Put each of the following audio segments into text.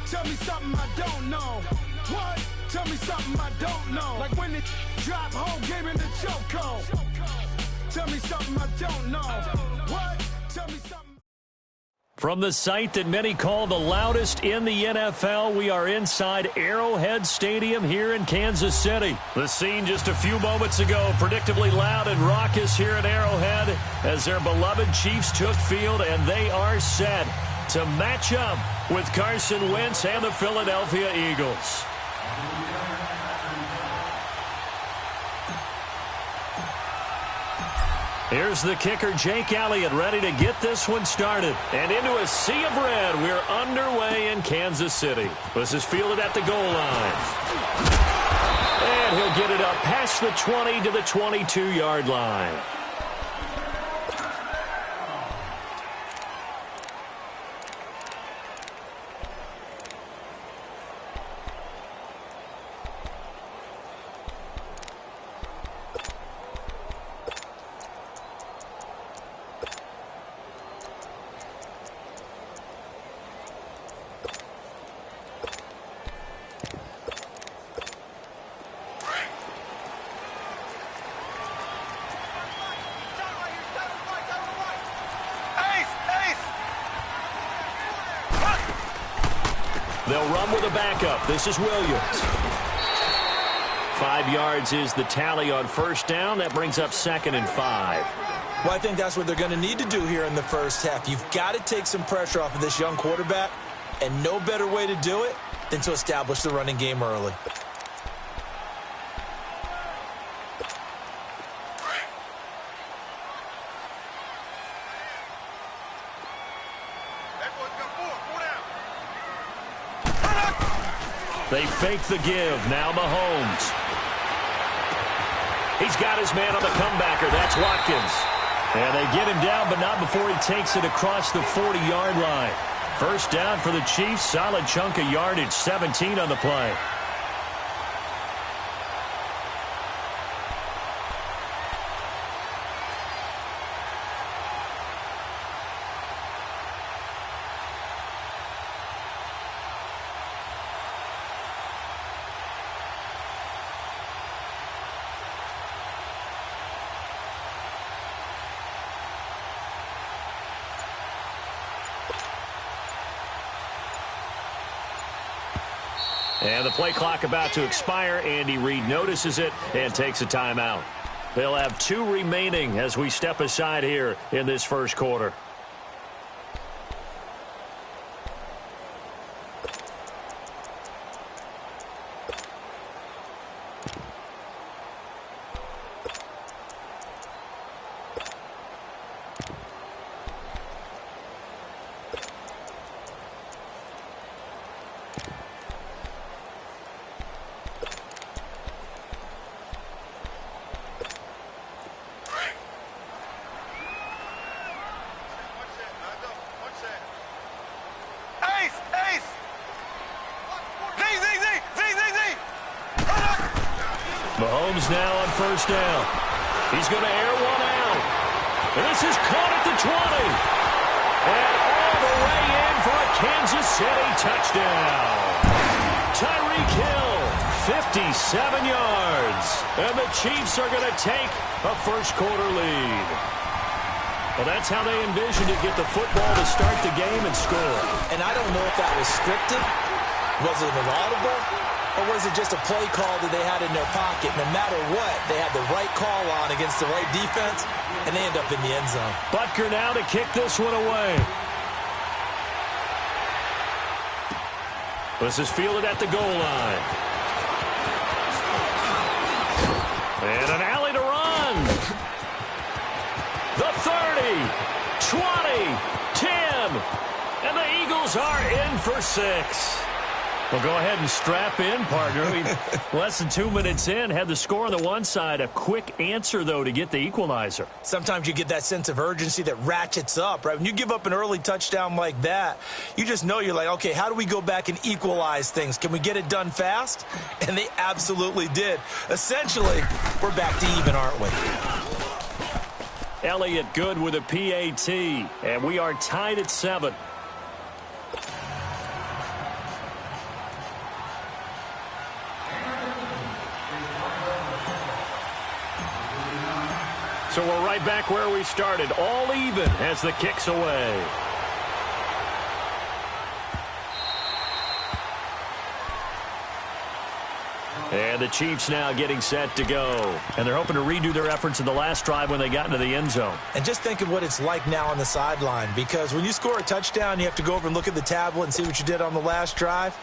Tell me something I don't know. What? Tell me something I don't know. Like when it drop, whole game in the chokehold. Tell me something I don't know. What? Tell me something. From the site that many call the loudest in the NFL, we are inside Arrowhead Stadium here in Kansas City. The scene just a few moments ago, predictably loud and raucous here at Arrowhead as their beloved Chiefs took field, and they are set to match up with Carson Wentz and the Philadelphia Eagles. Here's the kicker, Jake Elliott, ready to get this one started. And into a sea of red, we're underway in Kansas City. This is fielded at the goal line. And he'll get it up past the 20 to the 22-yard line. They'll run with a backup. This is Williams. 5 yards is the tally on first down. That brings up 2nd and 5. Well, I think that's what they're going to need to do here in the first half. You've got to take some pressure off of this young quarterback, and no better way to do it than to establish the running game early. They fake the give. Now Mahomes. He's got his man on the comebacker. That's Watkins. And they get him down, but not before he takes it across the 40-yard line. First down for the Chiefs. Solid chunk of yardage. 17 on the play. And the play clock about to expire. Andy Reid notices it and takes a timeout. They'll have 2 remaining as we step aside here in this first quarter. Mahomes now on first down. He's going to air one out. This is caught at the 20. And all the way in for a Kansas City touchdown. Tyreek Hill, 57 yards. And the Chiefs are going to take a first-quarter lead. Well, that's how they envisioned it, get the football to start the game and score. And I don't know if that was scripted. Was it an audible? Or was it just a play call that they had in their pocket? No matter what, they had the right call on against the right defense, and they end up in the end zone. Butker now to kick this one away. This is fielded at the goal line. And an alley to run. The 30, 20, 10, and the Eagles are in for 6. Well, go ahead and strap in, partner. Less than 2 minutes in, had the score on the one side. A quick answer, though, to get the equalizer. Sometimes you get that sense of urgency that ratchets up, right? When you give up an early touchdown like that, you just know you're like, okay, how do we go back and equalize things? Can we get it done fast? And they absolutely did. Essentially, we're back to even, aren't we? Elliott good with a PAT, and we are tied at 7. So we're right back where we started. All even as the kick's away. And the Chiefs now getting set to go. And they're hoping to redo their efforts in the last drive when they got into the end zone. And just think of what it's like now on the sideline, because when you score a touchdown, you have to go over and look at the tablet and see what you did on the last drive.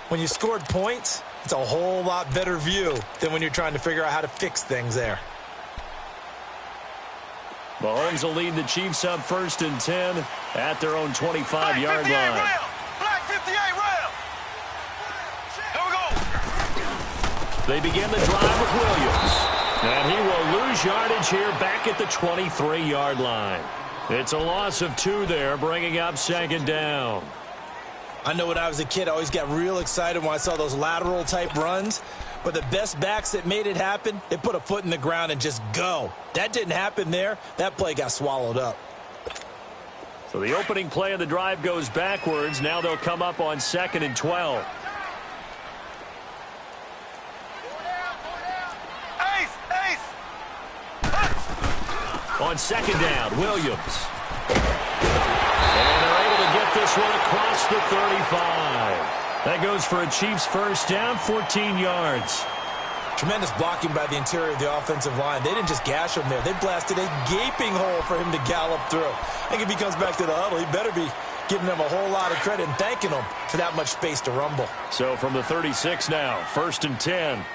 When you scored points, it's a whole lot better view than when you're trying to figure out how to fix things there. Mahomes will lead the Chiefs up 1st and 10 at their own 25-yard line. Black 58 round. Here we go. They begin the drive with Williams. And he will lose yardage here back at the 23-yard line. It's a loss of 2 there, bringing up 2nd down. I know when I was a kid, I always got real excited when I saw those lateral-type runs. But the best backs that made it happen, they put a foot in the ground and just go. That didn't happen there. That play got swallowed up. So the opening play of the drive goes backwards. Now they'll come up on 2nd and 12. On 2nd down, Williams. And they're able to get this one across the 35. That goes for a Chiefs first down, 14 yards. Tremendous blocking by the interior of the offensive line. They didn't just gash him there. They blasted a gaping hole for him to gallop through. I think if he comes back to the huddle, he better be giving them a whole lot of credit and thanking them for that much space to rumble. So from the 36 now, 1st and 10.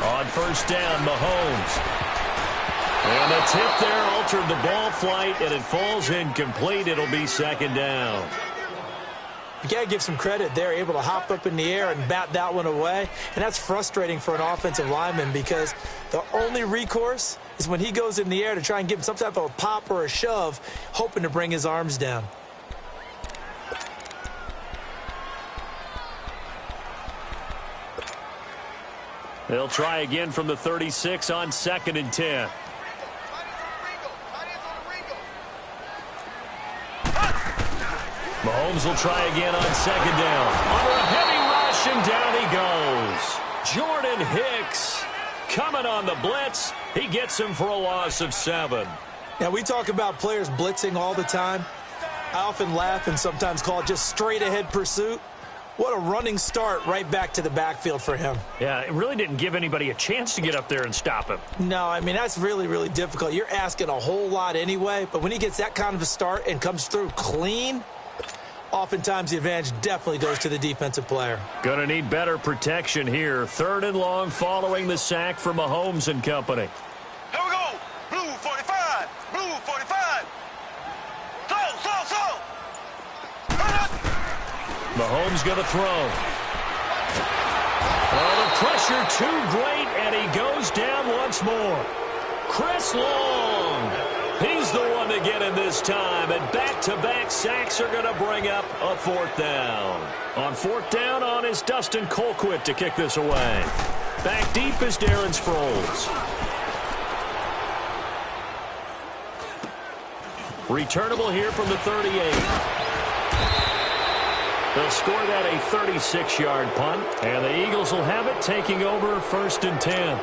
On 1st down, Mahomes. And the tip there altered the ball flight, and it falls incomplete. It'll be 2nd down. You got to give some credit. They're able to hop up in the air and bat that one away. And that's frustrating for an offensive lineman because the only recourse is when he goes in the air to try and give him some type of a pop or a shove, hoping to bring his arms down. They'll try again from the 36 on 2nd and 10. Mahomes will try again on 2nd down. Under a heavy rush, and down he goes. Jordan Hicks coming on the blitz. He gets him for a loss of 7. Now, we talk about players blitzing all the time. I often laugh and sometimes call it just straight-ahead pursuit. What a running start right back to the backfield for him. Yeah, it really didn't give anybody a chance to get up there and stop him. No, I mean, that's really, really difficult. You're asking a whole lot anyway, but when he gets that kind of a start and comes through clean, oftentimes the advantage definitely goes to the defensive player. Gonna need better protection here. 3rd and long following the sack for Mahomes and company. Here we go. Blue 45. Blue 45. Slow. Mahomes going to throw. Oh, the pressure too great, and he goes down once more. Chris Long. He's the one to get him this time, and back-to-back sacks are going to bring up a 4th down. On 4th down is Dustin Colquitt to kick this away. Back deep is Darren Sproles. Returnable here from the 38. They'll score that a 36-yard punt, and the Eagles will have it taking over 1st and 10.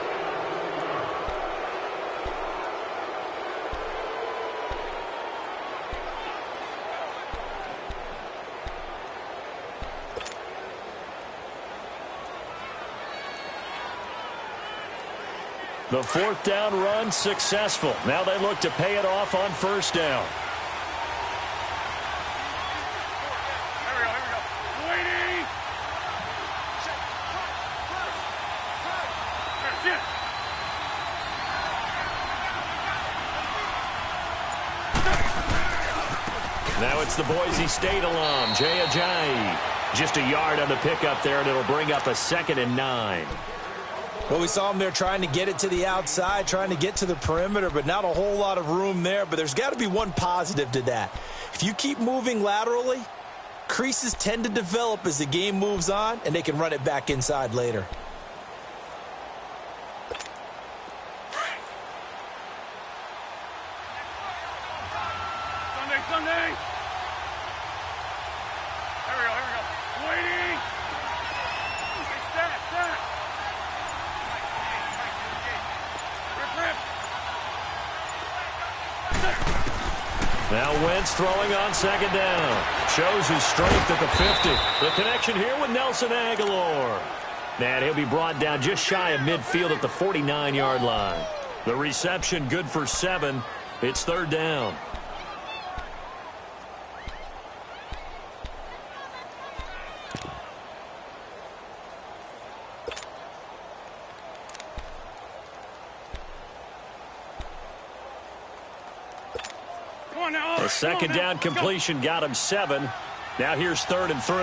The 4th down run successful. Now they look to pay it off on 1st down. Now it's the Boise State alum, Jay Ajayi. Just a yard on the pickup there, and it'll bring up a 2nd and 9. Well, we saw him there trying to get it to the outside, trying to get to the perimeter, but not a whole lot of room there. But there's got to be one positive to that. If you keep moving laterally, creases tend to develop as the game moves on, and they can run it back inside later. Sunday. Here we go. Now Wentz throwing on second down. Shows his strength at the 50. The connection here with Nelson Aguilar. And he'll be brought down just shy of midfield at the 49-yard line. The reception good for 7. It's third down. The second down completion got him 7. Now here's 3rd and 3.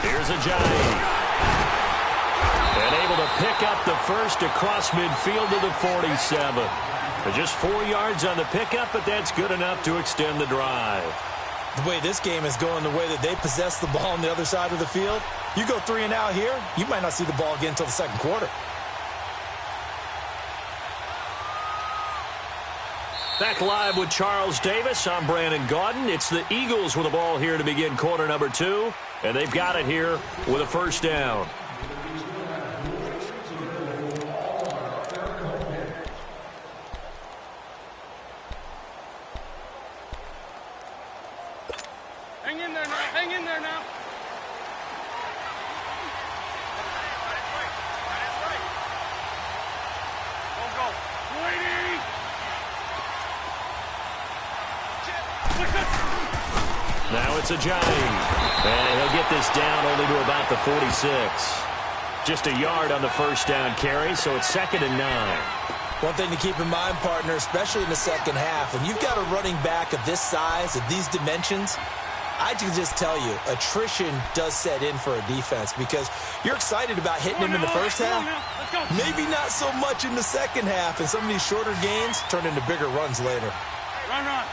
Here's a giant. And able to pick up the first across midfield to the 47. Just 4 yards on the pickup, but that's good enough to extend the drive. The way this game is going, the way that they possess the ball on the other side of the field, you go 3 and out here, you might not see the ball again until the second quarter. Back live with Charles Davis. I'm Brandon Gaudin. It's the Eagles with the ball here to begin quarter number 2, and they've got it here with a first down. Hang in there now. Go. Waiting. Now it's a giant. And he'll get this down only to about the 46. Just a yard on the first down carry, so it's 2nd and 9. One thing to keep in mind, partner, especially in the second half, when you've got a running back of this size, of these dimensions, I can just tell you, attrition does set in for a defense because you're excited about hitting him in the first half. Maybe not so much in the second half, and some of these shorter gains turn into bigger runs later. Run.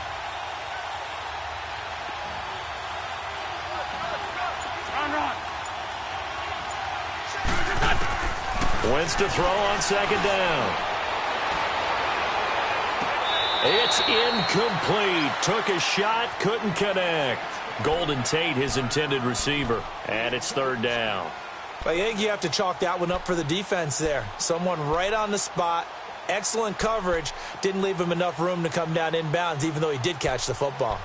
Wentz to throw on second down. It's incomplete. Took a shot, couldn't connect. Golden Tate, his intended receiver. And it's third down. I think you have to chalk that one up for the defense there. Someone right on the spot. Excellent coverage. Didn't leave him enough room to come down inbounds, even though he did catch the football.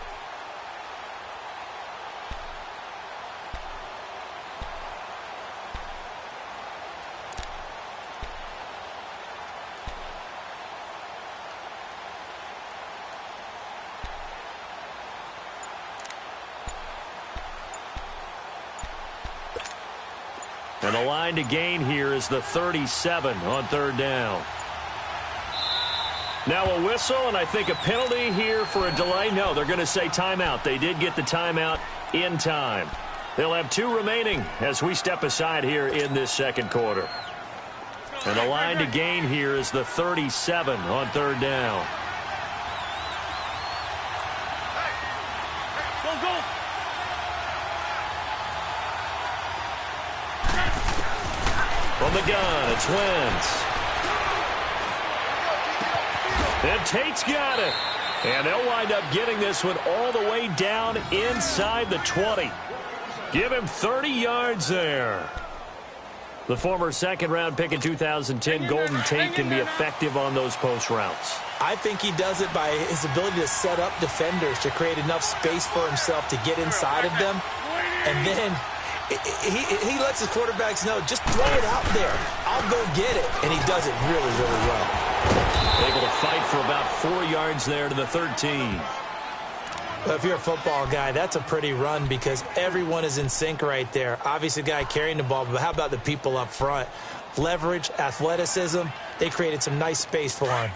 And the line to gain here is the 37 on third down. Now a whistle, and I think a penalty here for a delay. No, they're going to say timeout. They did get the timeout in time. They'll have 2 remaining as we step aside here in this second quarter. And the line to gain here is the 37 on third down. Go. From the gun, it's Wentz. And Tate's got it. And they'll wind up getting this one all the way down inside the 20. Give him 30 yards there. The former second-round pick in 2010, Golden Tate, can be effective on those post routes. I think he does it by his ability to set up defenders to create enough space for himself to get inside of them. And then he lets his quarterbacks know, just throw it out there. I'll go get it. And he does it really, really well. Able to fight for about 4 yards there to the 13. Well, if you're a football guy, that's a pretty run because everyone is in sync right there. Obviously, the guy carrying the ball, but how about the people up front? Leverage, athleticism, they created some nice space for him.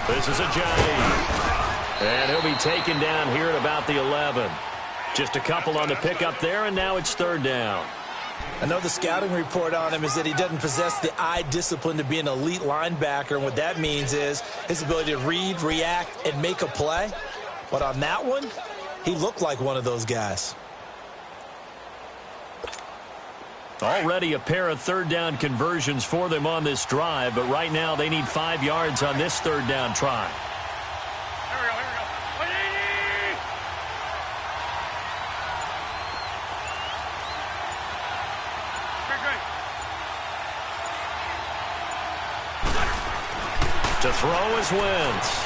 This is a giant. And he'll be taken down here at about the 11. Just a couple on the pickup there, and now it's third down. I know the scouting report on him is that he doesn't possess the eye discipline to be an elite linebacker, and what that means is his ability to read, react, and make a play. But on that one, he looked like one of those guys. Already a pair of third down conversions for them on this drive, but right now they need 5 yards on this third down try. To throw is Wentz.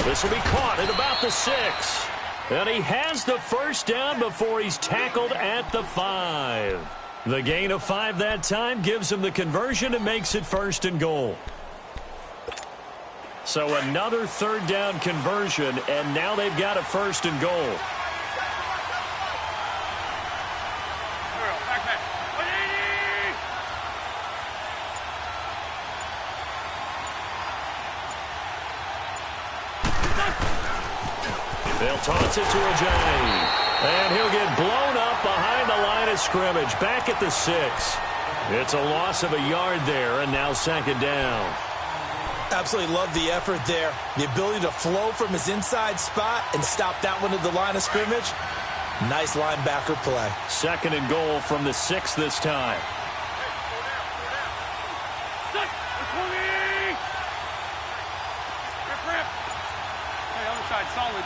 This will be caught at about the 6. And he has the first down before he's tackled at the 5. The gain of 5 that time gives him the conversion and makes it 1st and goal. So another third down conversion, and now they've got a 1st and goal. They'll toss it to Ajayi. And he'll get blown up behind the line of scrimmage. Back at the 6. It's a loss of a yard there, and now 2nd down. Absolutely love the effort there. The ability to flow from his inside spot and stop that one at the line of scrimmage. Nice linebacker play. 2nd and goal from the 6 this time. Solid.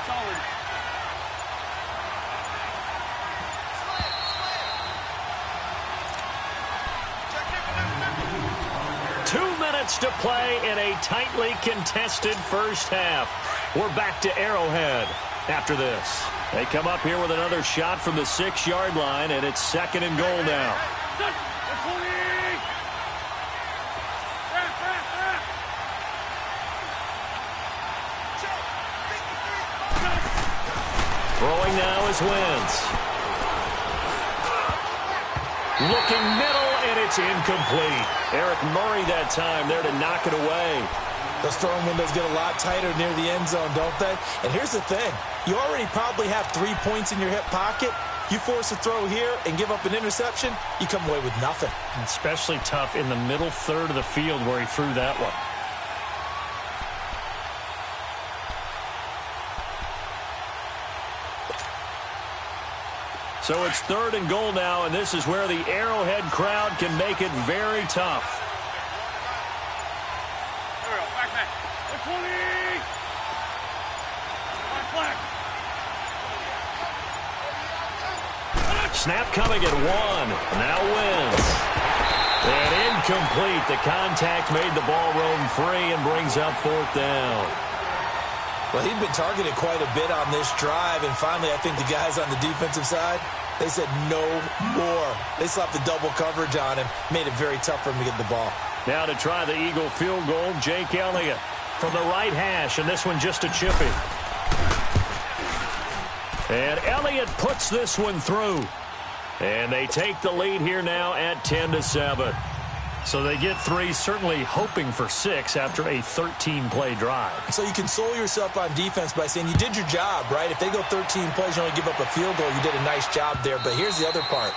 2 minutes to play in a tightly contested first half. We're back to Arrowhead after this. They come up here with another shot from the 6-yard line, and it's 2nd and goal now. Throwing now is Wentz. Looking middle, and it's incomplete. Eric Murray that time there to knock it away. Those throwing windows get a lot tighter near the end zone, don't they? And here's the thing. You already probably have 3 points in your hip pocket. You force a throw here and give up an interception, you come away with nothing. Especially tough in the middle third of the field where he threw that one. So it's 3rd and goal now, and this is where the Arrowhead crowd can make it very tough. Snap coming at 1. Now Wentz. And incomplete. The contact made the ball roam free and brings up 4th down. Well, he'd been targeted quite a bit on this drive, and finally I think the guys on the defensive side, they said no more. They slapped the double coverage on him, made it very tough for him to get the ball. Now to try the Eagle field goal, Jake Elliott from the right hash, and this one just a chippy. And Elliott puts this one through. And they take the lead here now at 10-7. So they get 3, certainly hoping for 6 after a 13-play drive. So you console yourself on defense by saying you did your job, right? If they go 13 plays, you only give up a field goal, you did a nice job there. But here's the other part.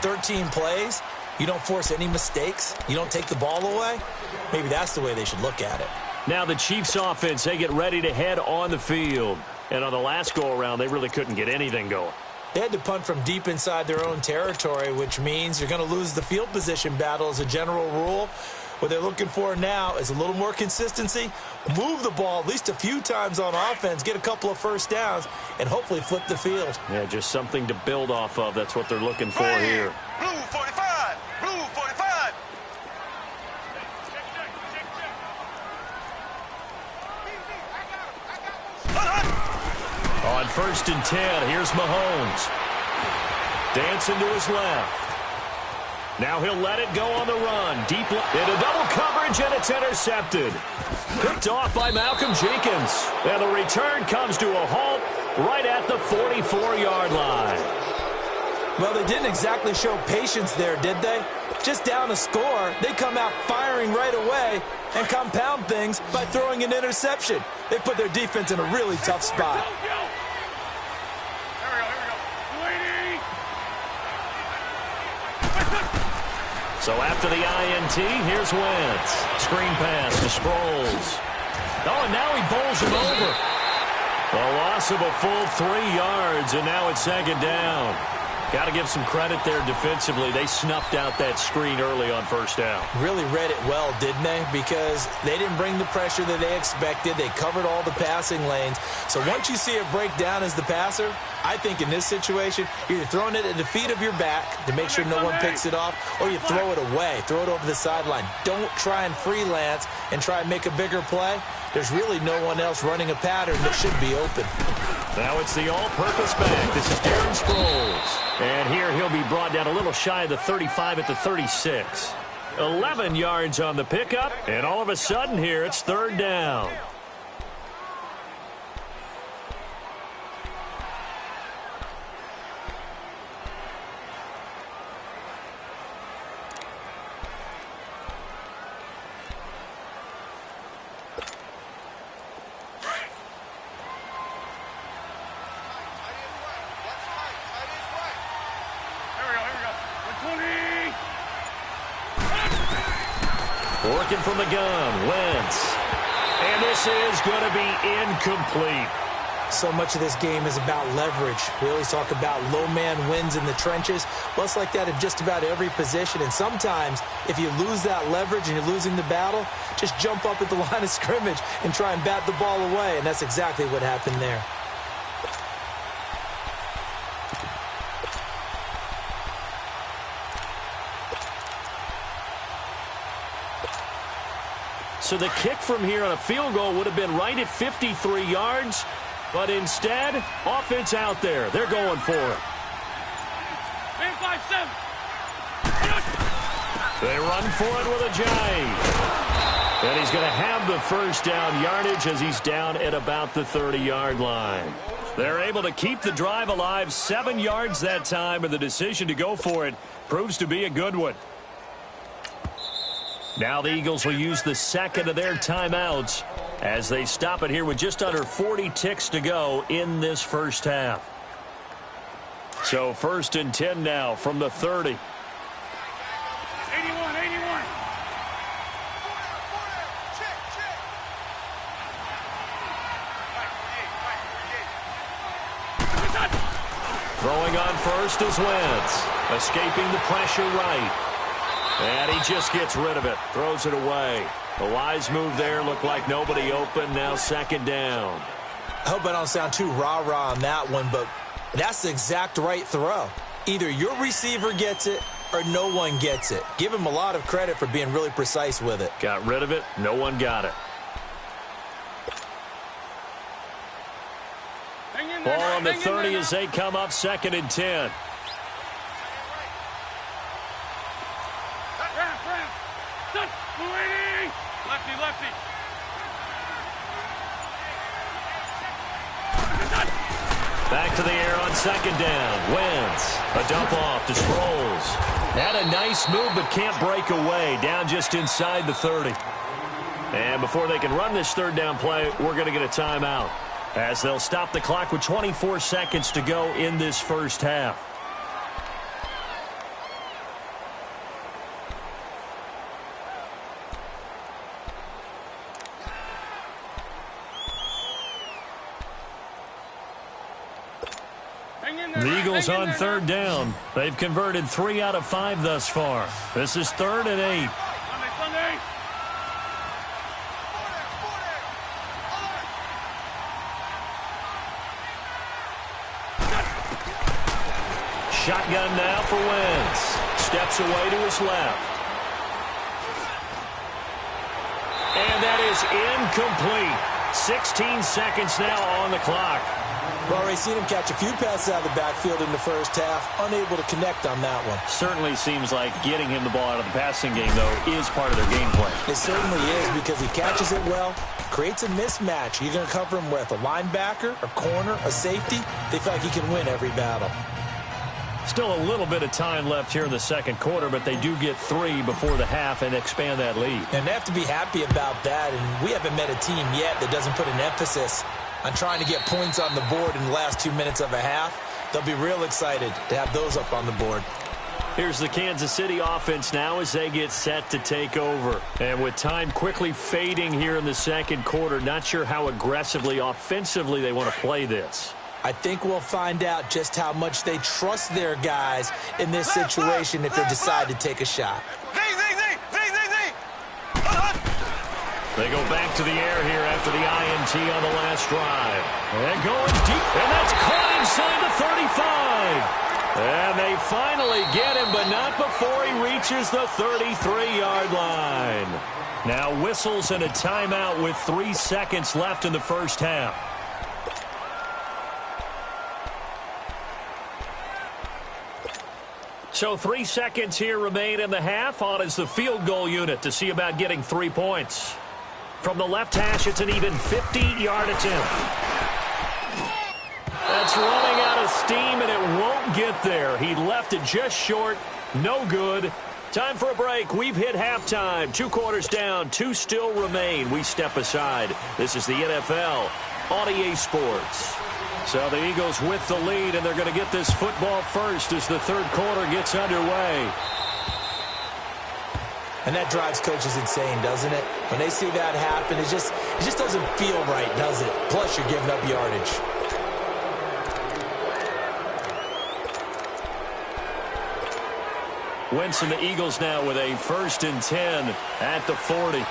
13 plays, you don't force any mistakes, you don't take the ball away. Maybe that's the way they should look at it. Now the Chiefs offense, they get ready to head on the field. And on the last go-around, they really couldn't get anything going. They had to punt from deep inside their own territory, which means you're going to lose the field position battle as a general rule. What they're looking for now is a little more consistency, move the ball at least a few times on offense, get a couple of first downs, and hopefully flip the field. Yeah, just something to build off of. That's what they're looking for here. Blue 45! Blue 45! On 1st and 10, here's Mahomes. Dancing to his left. Now he'll let it go on the run. Deep into double coverage, and it's intercepted. Picked off by Malcolm Jenkins. And the return comes to a halt right at the 44-yard line. Well, they didn't exactly show patience there, did they? Just down a score, they come out firing right away and compound things by throwing an interception. They put their defense in a really tough spot. So after the INT, here's Wentz. Screen pass to Sproles. Oh, and now he bowls him over. A loss of a full 3 yards, and now it's 2nd down. Got to give some credit there defensively. They snuffed out that screen early on first down. Really read it well, didn't they? Because they didn't bring the pressure that they expected. They covered all the passing lanes. So once you see it break down as the passer, I think in this situation, you're either throwing it at the feet of your back to make sure no one picks it off, or you throw it away, throw it over the sideline. Don't try and freelance and try and make a bigger play. There's really no one else running a pattern that should be open. Now it's the all-purpose back. This is Darren Sproles. And here he'll be brought down a little shy of the 35 at the 36. 11 yards on the pickup, and all of a sudden here it's third down. Working from the gun, Wentz. And this is going to be incomplete. So much of this game is about leverage. We always talk about low man wins in the trenches. Well, it's like that in just about every position. And sometimes, if you lose that leverage and you're losing the battle, just jump up at the line of scrimmage and try and bat the ball away. And that's exactly what happened there. So the kick from here on a field goal would have been right at 53 yards, but instead, offense out there. They're going for it. They run for it with a jive. And he's going to have the first down yardage as he's down at about the 30-yard line. They're able to keep the drive alive, 7 yards that time, and the decision to go for it proves to be a good one. Now the Eagles will use the second of their timeouts as they stop it here with just under 40 ticks to go in this first half. So 1st and 10 now from the 30. 81. Throwing on first is Wentz. Escaping the pressure right. And he just gets rid of it. Throws it away. The wise move there. Looked like nobody open. Now 2nd down. I hope I don't sound too rah-rah on that one, but that's the exact right throw. Either your receiver gets it or no one gets it. Give him a lot of credit for being really precise with it. Got rid of it. No one got it. Ball on the 30 as they come up 2nd and 10. Lefty. Back to the air on 2nd down. Wentz. A dump off to Sproles. Had a nice move but can't break away. Down just inside the 30. And before they can run this 3rd down play, we're going to get a timeout, as they'll stop the clock with 24 seconds to go in this first half. The Eagles on 3rd down. They've converted 3 out of 5 thus far. This is 3rd and 8. Sunday. Shotgun now for Wentz. Steps away to his left. And that is incomplete. 16 seconds now on the clock. We've already seen him catch a few passes out of the backfield in the first half, unable to connect on that one. Certainly seems like getting him the ball out of the passing game, though, is part of their game plan. It certainly is, because he catches it well, creates a mismatch. You're going to cover him with a linebacker, a corner, a safety. They feel like he can win every battle. Still a little bit of time left here in the 2nd quarter, but they do get 3 before the half and expand that lead. And they have to be happy about that, and we haven't met a team yet that doesn't put an emphasis on trying to get points on the board in the last 2 minutes of a half. They'll be real excited to have those up on the board. Here's the Kansas City offense now as they get set to take over. And with time quickly fading here in the 2nd quarter, not sure how aggressively, offensively they want to play this. I think we'll find out just how much they trust their guys in this situation if they decide to take a shot. They go back to the air here after the INT on the last drive. And going deep, and that's caught inside the 35. And they finally get him, but not before he reaches the 33-yard line. Now whistles and a timeout with 3 seconds left in the first half. So 3 seconds here remain in the half. On is the field goal unit to see about getting 3 points. From the left hash, it's an even 50-yard attempt. That's running out of steam, and it won't get there. He left it just short. No good. Time for a break. We've hit halftime. 2 quarters down. 2 still remain. We step aside. This is the NFL on EA Sports. So the Eagles with the lead, and they're going to get this football first as the third quarter gets underway. And that drives coaches insane, doesn't it? When they see that happen, it just doesn't feel right, does it? Plus, you're giving up yardage. Wentz and the Eagles now with a 1st and 10 at the 40.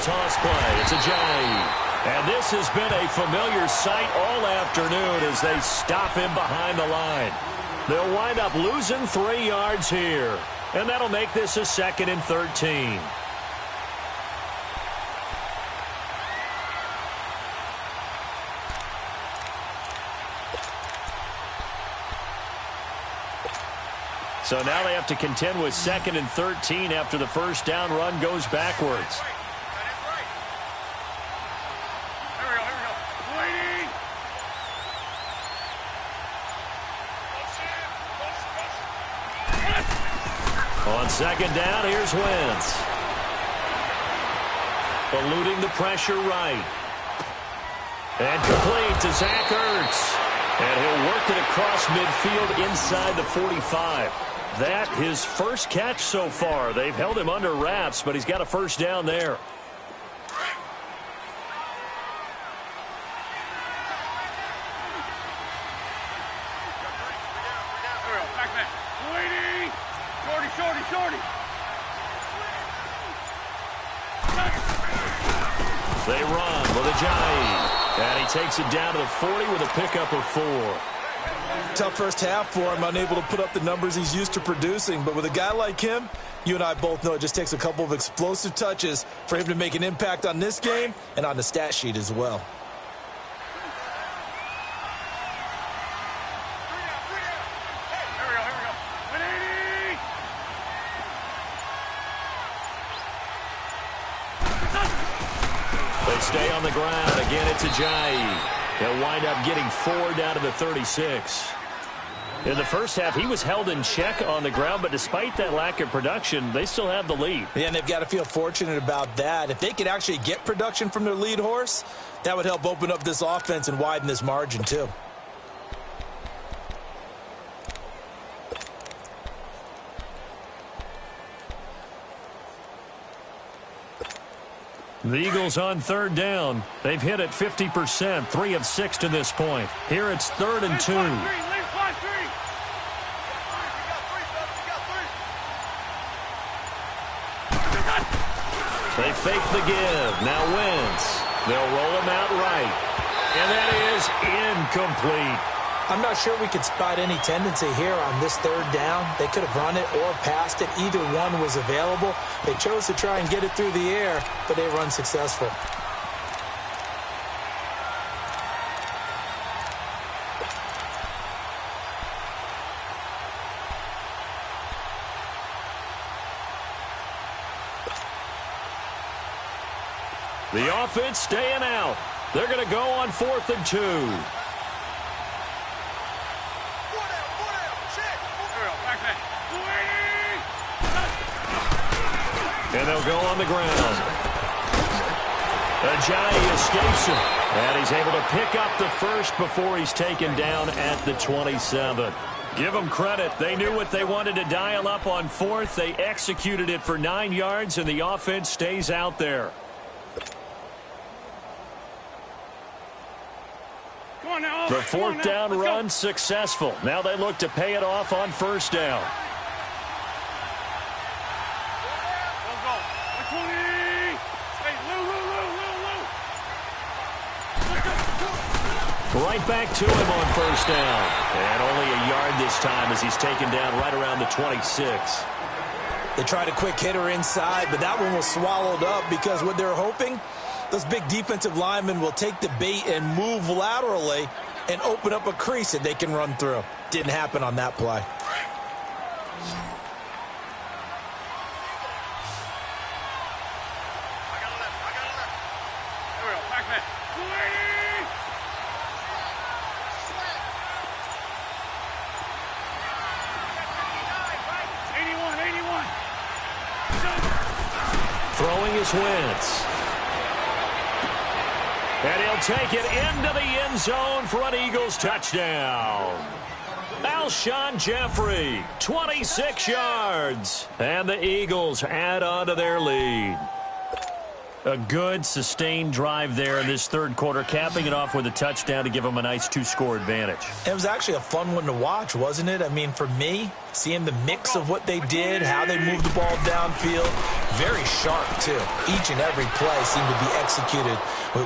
Toss play. It's Ajayi. And this has been a familiar sight all afternoon as they stop him behind the line. They'll wind up losing 3 yards here. And that'll make this a 2nd and 13. So now they have to contend with 2nd and 13 after the first down run goes backwards. On 2nd down, here's Wentz. Eluding the pressure right. And complete to Zach Ertz. And he'll work it across midfield inside the 45. That his first catch so far. They've held him under wraps, but he's got a first down there. They run with Ajayi. And he takes it down to the 40 with a pickup of 4. Tough first half for him, unable to put up the numbers he's used to producing. But with a guy like him, you and I both know it just takes a couple of explosive touches for him to make an impact on this game and on the stat sheet as well. They stay on the ground. Again, it's Ajayi. He'll wind up getting 4 down to the 36. In the first half, he was held in check on the ground, but despite that lack of production, they still have the lead. Yeah, and they've got to feel fortunate about that. If they could actually get production from their lead horse, that would help open up this offense and widen this margin too. The Eagles on 3rd down. They've hit it 50%, 3 of 6 to this point. Here it's 3rd and 2. They fake the give. Now Wentz. They'll roll him out right. And that is incomplete. I'm not sure we could spot any tendency here on this 3rd down. They could have run it or passed it. Either one was available. They chose to try and get it through the air, but they were unsuccessful. The offense staying out. They're going to go on 4th and 2. And they'll go on the ground. Ajayi escapes him, and he's able to pick up the first before he's taken down at the 27. Give them credit. They knew what they wanted to dial up on fourth. They executed it for 9 yards, and the offense stays out there. The fourth down run successful. Now they look to pay it off on first down. Right back to him on first down. And only a yard this time as he's taken down right around the 26. They tried a quick hitter inside, but that one was swallowed up because what they're hoping, those big defensive linemen will take the bait and move laterally and open up a crease that they can run through. Didn't happen on that play. Throwing is Wentz. And he'll take it into the end zone for an Eagles touchdown. Alshon Jeffrey, 26 yards. And the Eagles add on to their lead. A good, sustained drive there in this third quarter, capping it off with a touchdown to give them a nice 2-score advantage. It was actually a fun one to watch, wasn't it? I mean, for me, seeing the mix of what they did, how they moved the ball downfield, very sharp, too. Each and every play seemed to be executed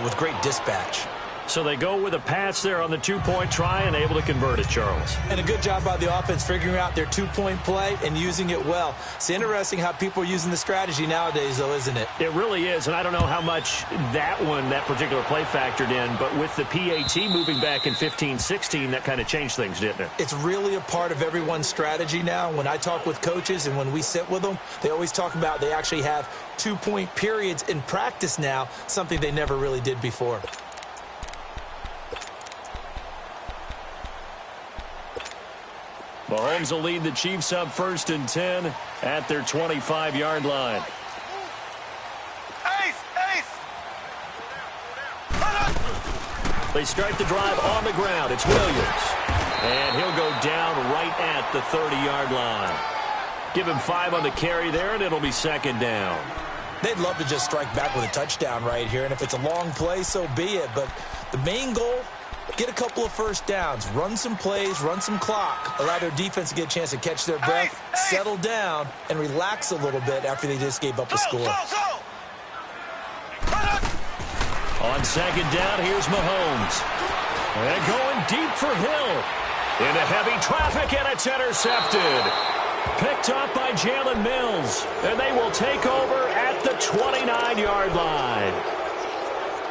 with great dispatch. So they go with a pass there on the 2-point try and able to convert it, Charles. And a good job by the offense figuring out their 2-point play and using it well. It's interesting how people are using the strategy nowadays, though, isn't it? It really is, and I don't know how much that particular play factored in, but with the PAT moving back in 15-16, that kind of changed things, didn't it? It's really a part of everyone's strategy now. When I talk with coaches and when we sit with them, they always talk about they actually have 2-point periods in practice now, something they never really did before. Mahomes will lead the Chiefs up 1st and 10 at their 25-yard line. They start the drive on the ground. It's Williams. And he'll go down right at the 30-yard line. Give him 5 on the carry there, and it'll be 2nd down. They'd love to just strike back with a touchdown right here, and if it's a long play, so be it. But the main goal, get a couple of first downs, run some plays, run some clock, allow their defense to get a chance to catch their breath, settle down, and relax a little bit after they just gave up a score. On 2nd down, here's Mahomes. And going deep for Hill. Into heavy traffic, and it's intercepted. Picked up by Jalen Mills. And they will take over at the 29-yard line.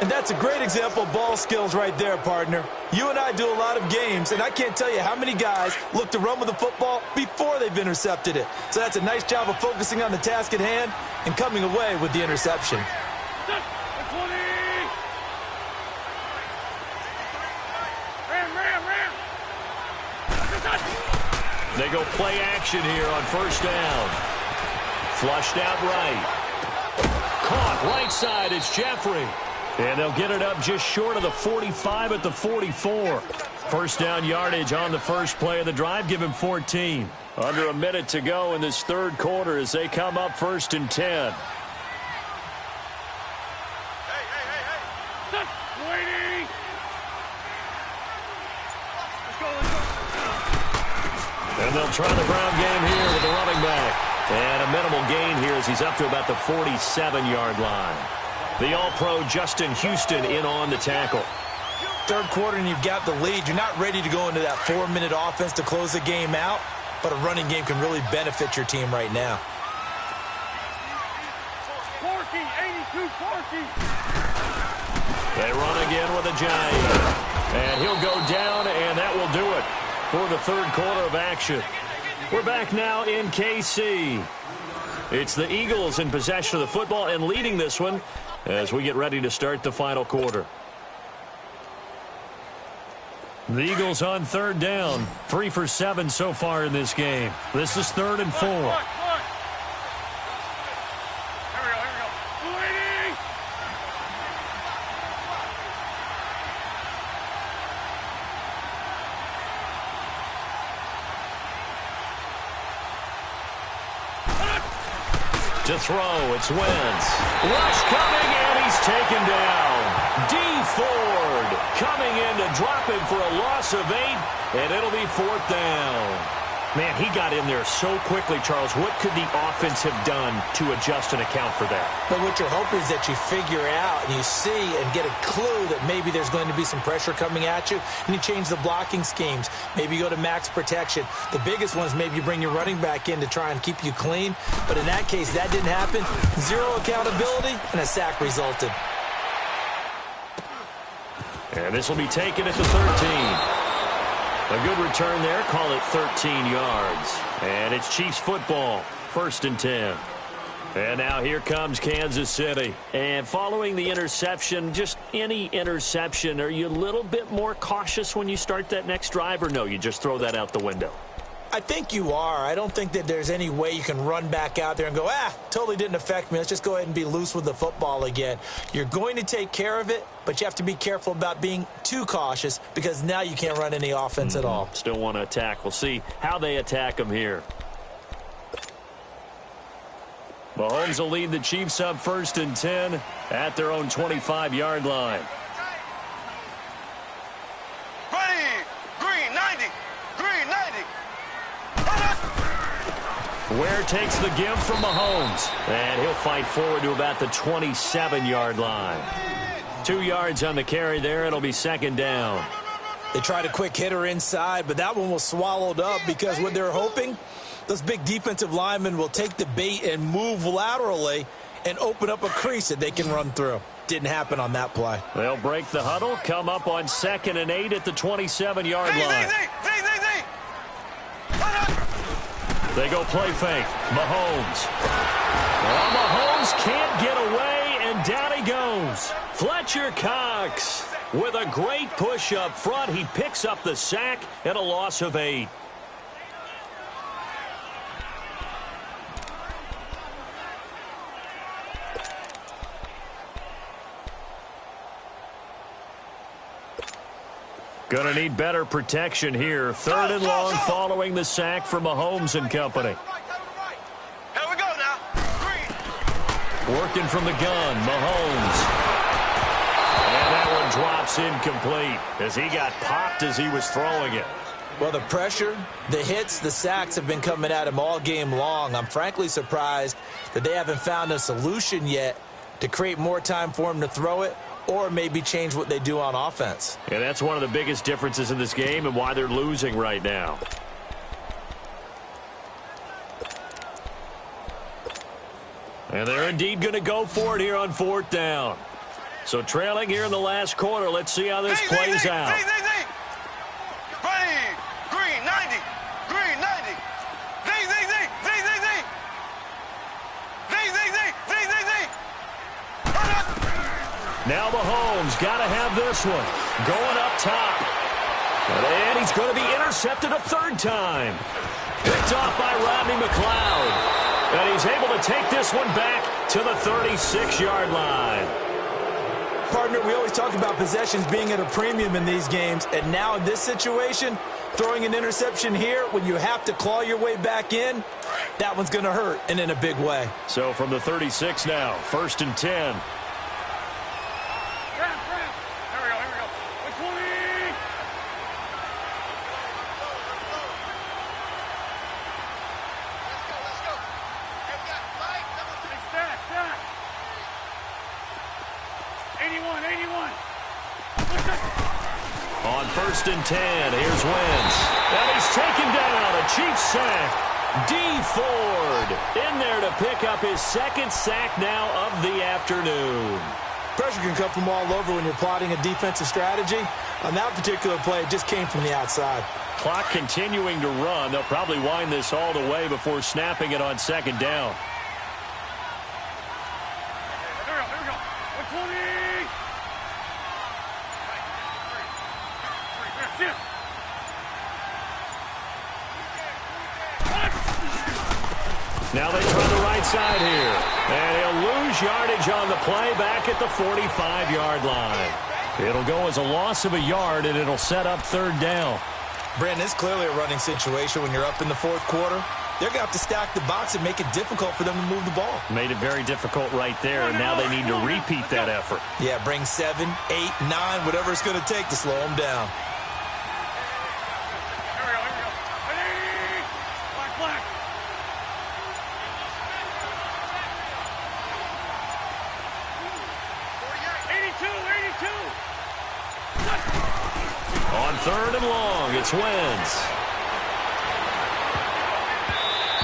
And that's a great example of ball skills right there, partner. You and I do a lot of games, and I can't tell you how many guys look to run with the football before they've intercepted it. So that's a nice job of focusing on the task at hand and coming away with the interception. They go play action here on 1st down. Flushed out right. Caught right side, it's Jeffrey. And they'll get it up just short of the 45 at the 44. 1st down yardage on the first play of the drive. Give him 14. Under a minute to go in this third quarter as they come up 1st and 10. And they'll try the ground game here with the running back. And a minimal gain here as he's up to about the 47-yard line. The All-Pro Justin Houston in on the tackle. Third quarter and you've got the lead. You're not ready to go into that 4-minute offense to close the game out, but a running game can really benefit your team right now. They run again with Ajayi. And he'll go down, and that will do it for the third quarter of action. We're back now in KC. It's the Eagles in possession of the football and leading this one as we get ready to start the final quarter. The Eagles on 3rd down. 3 for 7 so far in this game. This is 3rd and 4. To throw, it's Wentz. Rush coming, and he's taken down. D. Ford coming in to drop him for a loss of 8, and it'll be 4th down. Man, he got in there so quickly, Charles. What could the offense have done to adjust and account for that? But what you're hoping is that you figure out and you see and get a clue that maybe there's going to be some pressure coming at you, and you change the blocking schemes. Maybe you go to max protection. The biggest one is maybe you bring your running back in to try and keep you clean. But in that case, that didn't happen. 0 accountability, and a sack resulted. And this will be taken at the 13. A good return there. Call it 13 yards. And it's Chiefs football. 1st and 10. And now here comes Kansas City. And following the interception, just any interception, are you a little bit more cautious when you start that next drive? Or no, you just throw that out the window? I think you are. I don't think that there's any way you can run back out there and go, totally didn't affect me. Let's just go ahead and be loose with the football again. You're going to take care of it, but you have to be careful about being too cautious because now you can't run any offense at all. Still want to attack. We'll see how they attack them here. Mahomes will lead the Chiefs up 1st and 10 at their own 25-yard line. Ware takes the give from Mahomes, and he'll fight forward to about the 27-yard line. 2 yards on the carry there. It'll be 2nd down. They tried a quick hitter inside, but that one was swallowed up because what they're hoping, those big defensive linemen will take the bait and move laterally and open up a crease that they can run through. Didn't happen on that play. They'll break the huddle, come up on 2nd and 8 at the 27-yard line. They go play fake. Mahomes. Well, Mahomes can't get away, and down he goes. Fletcher Cox with a great push up front. He picks up the sack and a loss of 8. Going to need better protection here. 3rd and long following the sack from Mahomes and company. Here we go now. Working from the gun, Mahomes. And that one drops incomplete as he got popped as he was throwing it. Well, the pressure, the hits, the sacks have been coming at him all game long. I'm frankly surprised that they haven't found a solution yet to create more time for him to throw it, or maybe change what they do on offense. And that's one of the biggest differences in this game and why they're losing right now. And they're indeed going to go for it here on 4th down. So trailing here in the last quarter. Let's see how this plays out. Green 90. Green 90. Now Mahomes got to have this one. Going up top. And he's going to be intercepted a 3rd time. Picked off by Rodney McLeod. And he's able to take this one back to the 36-yard line. Partner, we always talk about possessions being at a premium in these games, and now in this situation, throwing an interception here when you have to claw your way back in, that one's going to hurt, and in a big way. So from the 36 now, 1st and 10. On 1st and 10, here's Wentz. And he's taken down, a Chiefs sack. D. Ford in there to pick up his 2nd sack now of the afternoon. Pressure can come from all over when you're plotting a defensive strategy. On that particular play, it just came from the outside. Clock continuing to run. They'll probably wind this all the way before snapping it on 2nd down. Now they try the right side here. And he'll lose yardage on the play back at the 45-yard line. It'll go as a loss of a yard, and it'll set up 3rd down. Brandon, it's clearly a running situation when you're up in the 4th quarter. they're going to have to stack the box and make it difficult for them to move the ball. Made it very difficult right there, and now they need to repeat that effort. Yeah, bring 7, 8, 9, whatever it's going to take to slow them down. On 3rd and long, it's Wentz.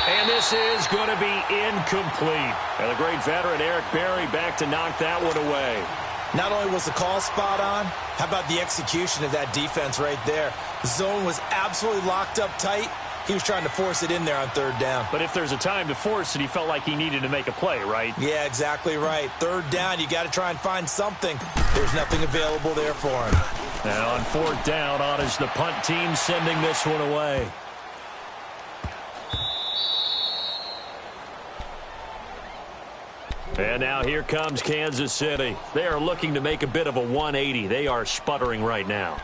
And this is going to be incomplete. And the great veteran Eric Berry back to knock that one away. Not only was the call spot on, how about the execution of that defense right there? The zone was absolutely locked up tight. He was trying to force it in there on 3rd down. But if there's a time to force it, he felt like he needed to make a play, right? Yeah, exactly right. 3rd down, you got to try and find something. There's nothing available there for him. And on 4th down, on is the punt team sending this one away. And now here comes Kansas City. They are looking to make a bit of a 180. They are sputtering right now.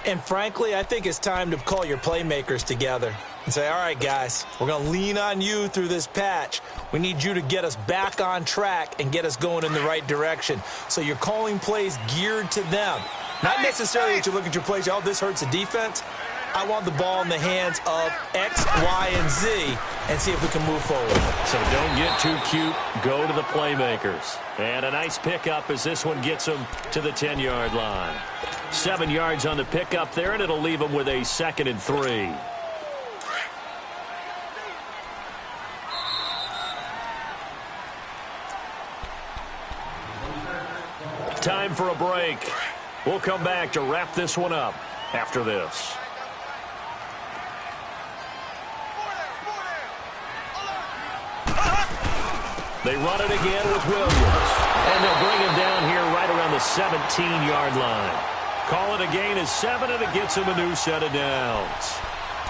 And frankly, I think it's time to call your playmakers together and say, all right, guys, we're going to lean on you through this patch. We need you to get us back on track and get us going in the right direction. So you're calling plays geared to them. Not necessarily that you look at your plays, oh, this hurts the defense. I want the ball in the hands of X, Y, and Z and see if we can move forward. So don't get too cute. Go to the playmakers. And a nice pickup as this one gets them to the 10-yard line. 7 yards on the pickup there, and it'll leave them with a 2nd and 3. Time for a break. We'll come back to wrap this one up after this. They run it again with Williams. And they'll bring him down here right around the 17-yard line. Call it a gain of 7, and it gets him a new set of downs.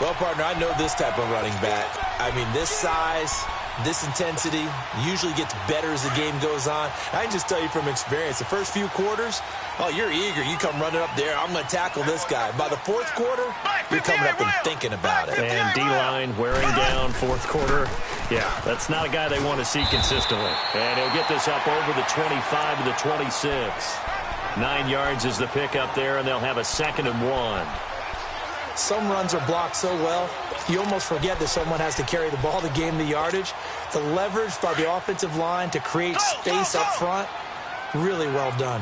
Well, partner, I know this type of running back. I mean, this size, this intensity usually gets better as the game goes on. I can just tell you from experience, the first few quarters, oh, you're eager. You come running up there, I'm going to tackle this guy. By the 4th quarter, you're coming up and thinking about it. And D-line wearing down 4th quarter. Yeah, that's not a guy they want to see consistently. And he'll get this up over the 25 to the 26. 9 yards is the pickup there, and they'll have a 2nd and 1. Some runs are blocked so well, you almost forget that someone has to carry the ball to gain the yardage. The leverage by the offensive line to create space up front, really well done.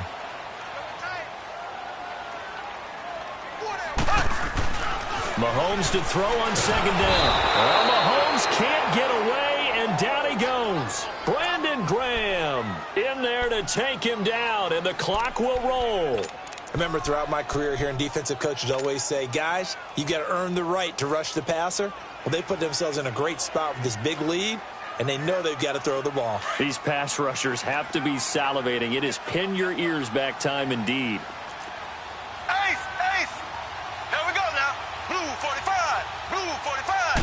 Mahomes to throw on 2nd down. Well, Mahomes can't get away, and down he goes. Brandon Graham in there to take him down, and the clock will roll. I remember throughout my career hearing defensive coaches always say, guys, you got to earn the right to rush the passer. Well, they put themselves in a great spot with this big lead, and they know they've got to throw the ball. These pass rushers have to be salivating. It is pin your ears back time indeed. Ace! Here we go now. Blue 45! Blue 45!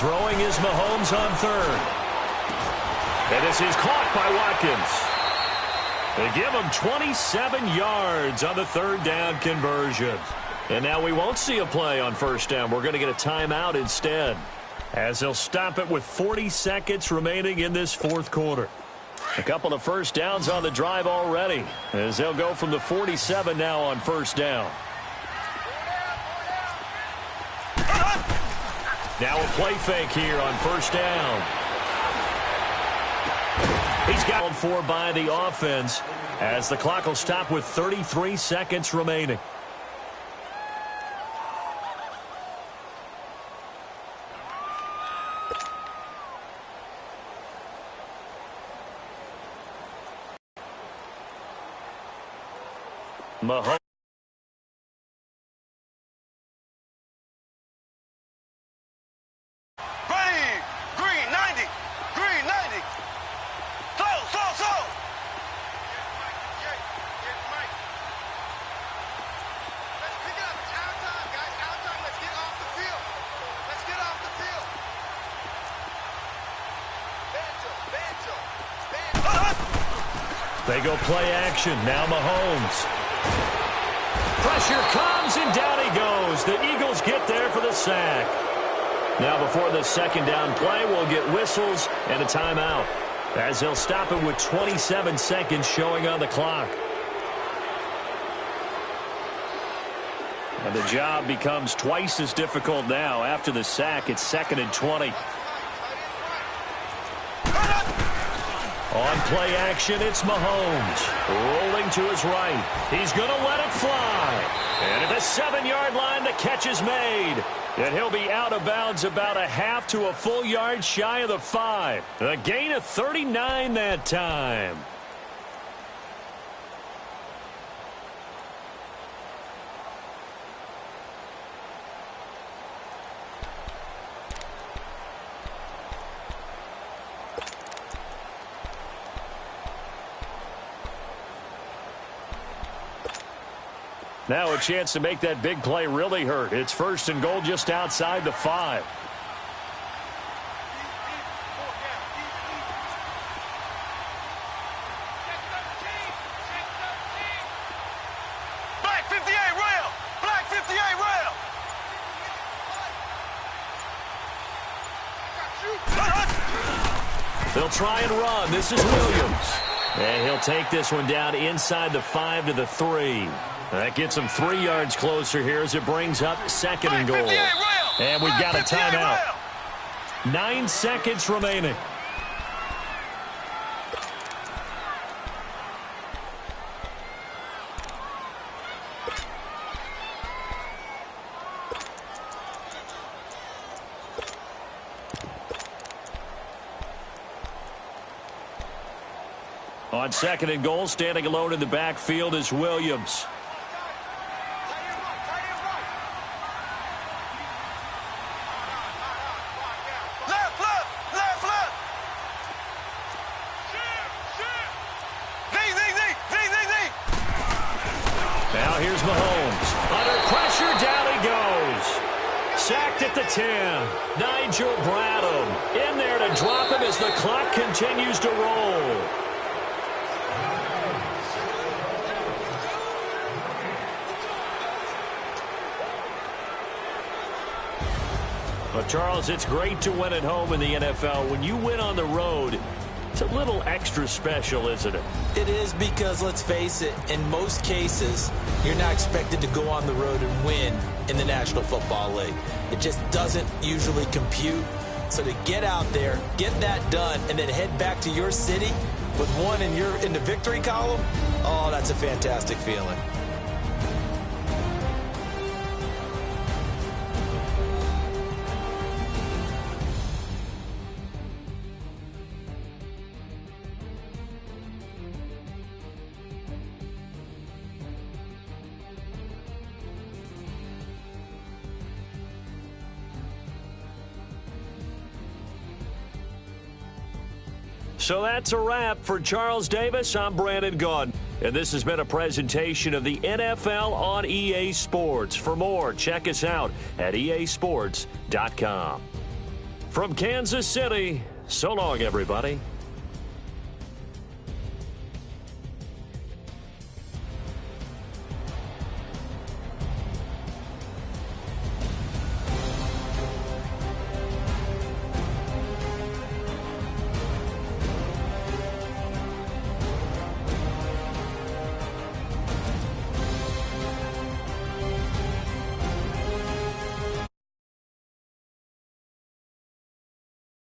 Throwing is Mahomes on 3rd. And this is caught by Watkins. They give him 27 yards on the 3rd down conversion. And now we won't see a play on 1st down. We're going to get a timeout instead, as they'll stop it with 40 seconds remaining in this 4th quarter. A couple of 1st downs on the drive already, as they'll go from the 47 now on 1st down. Now a play fake here on 1st down. He's got for by the offense, as the clock will stop with 33 seconds remaining. Mahomes. They go play action. Now Mahomes. Pressure comes, and down he goes. The Eagles get there for the sack. Now, before the second down play, we'll get whistles and a timeout, as he'll stop it with 27 seconds showing on the clock. And the job becomes twice as difficult now after the sack. It's 2nd and 20. On play action, it's Mahomes. Rolling to his right. He's going to let it fly. And at the 7-yard line, the catch is made. And he'll be out of bounds about a half to a full yard shy of the 5. A gain of 39 that time. Now a chance to make that big play really hurt. It's 1st and goal just outside the 5. Black 58 rail! Black 58 rail! They'll try and run. This is Williams. And he'll take this one down inside the 5 to the 3. That gets him 3 yards closer here as it brings up 2nd and goal. And we've got a timeout. 9 seconds remaining. On 2nd and goal, standing alone in the backfield is Williams. Now here's Mahomes. Under pressure, down he goes. Sacked at the 10. Nigel Bradham in there to drop him as the clock continues to roll. Well, Charles, it's great to win at home in the NFL. When you win on the road, it's a little extra special, isn't it? It is, because, let's face it, in most cases, you're not expected to go on the road and win in the National Football League. It just doesn't usually compute. So to get out there, get that done, and then head back to your city with one in the victory column, oh, that's a fantastic feeling. So that's a wrap for Charles Davis. I'm Brandon Gaudin, and this has been a presentation of the NFL on EA Sports. For more, check us out at easports.com. From Kansas City, so long, everybody.